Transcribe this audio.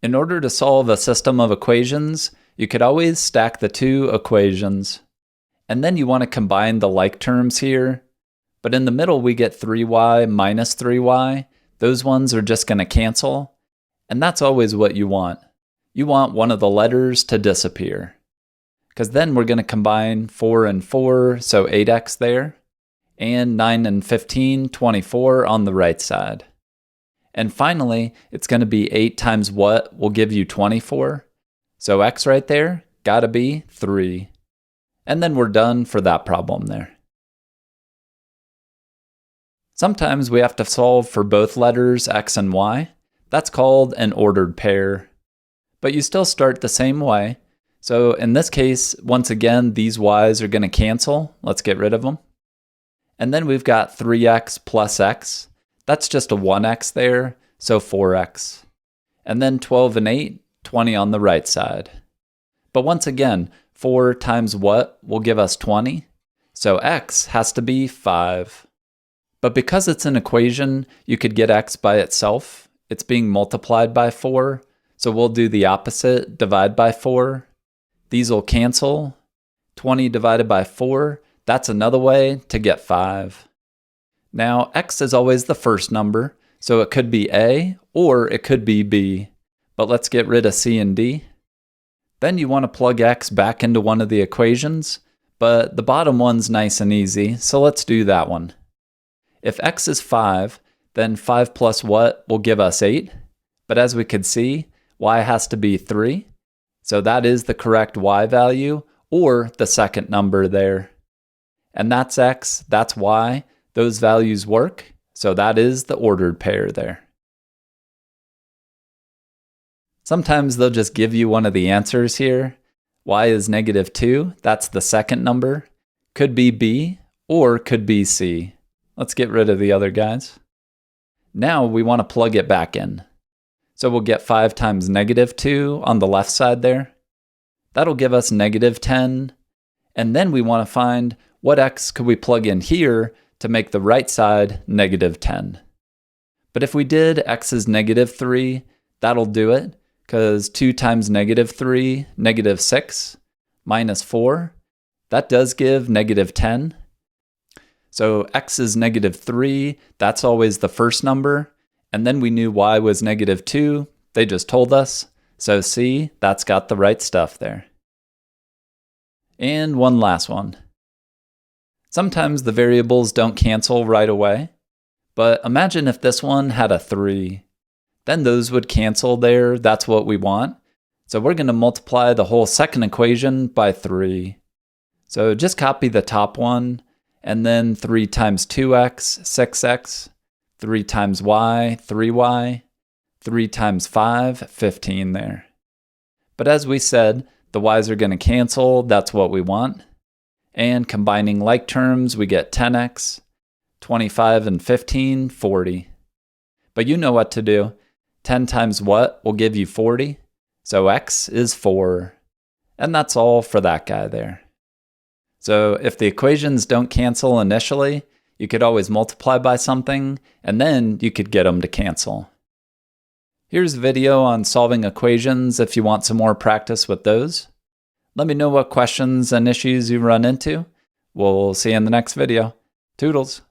In order to solve a system of equations, you could always stack the two equations. And then you want to combine the like terms here. But in the middle, we get 3y minus 3y. Those ones are just going to cancel. And that's always what you want. You want one of the letters to disappear. Because then we're going to combine 4 and 4, so 8x there. And 9 and 15, 24 on the right side. And finally, it's going to be 8 times what will give you 24. So x right there, gotta be 3. And then we're done for that problem there. Sometimes we have to solve for both letters x and y. That's called an ordered pair. But you still start the same way. So in this case, once again, these y's are going to cancel. Let's get rid of them. And then we've got 3x plus x. That's just a 1x there, so 4x. And then 12 and 8, 20 on the right side. But once again, 4 times what will give us 20? So x has to be 5. But because it's an equation, you could get x by itself. It's being multiplied by 4, so we'll do the opposite, divide by 4. These will cancel. 20 divided by 4, that's another way to get 5. Now, x is always the first number, so it could be a or it could be b. But let's get rid of c and d. Then you want to plug x back into one of the equations, but the bottom one's nice and easy, so let's do that one. If x is 5, then 5 plus what will give us 8? But as we could see, y has to be 3. So that is the correct y value, or the second number there. And that's x, that's y. Those values work, so that is the ordered pair there. Sometimes they'll just give you one of the answers here. Y is -2, that's the second number. Could be b, or could be c. Let's get rid of the other guys. Now we want to plug it back in. So we'll get 5 times -2 on the left side there. That'll give us -10. And then we want to find what x could we plug in here to make the right side -10. But if we did x is -3, that'll do it, because 2 times -3, -6, minus 4, that does give -10. So x is -3, that's always the first number, and then we knew y was -2, they just told us, so C, that's got the right stuff there. And one last one. Sometimes the variables don't cancel right away, but imagine if this one had a 3. Then those would cancel there, that's what we want. So we're going to multiply the whole second equation by 3. So just copy the top one, and then 3 times 2x, 6x, 3 times y, 3y, 3 times 5, 15 there. But as we said, the y's are going to cancel, that's what we want. And combining like terms, we get 10x, 25 and 15, 40. But you know what to do. 10 times what will give you 40? So x is 4. And that's all for that guy there. So if the equations don't cancel initially, you could always multiply by something, and then you could get them to cancel. Here's a video on solving equations if you want some more practice with those. Let me know what questions and issues you run into. We'll see you in the next video. Toodles!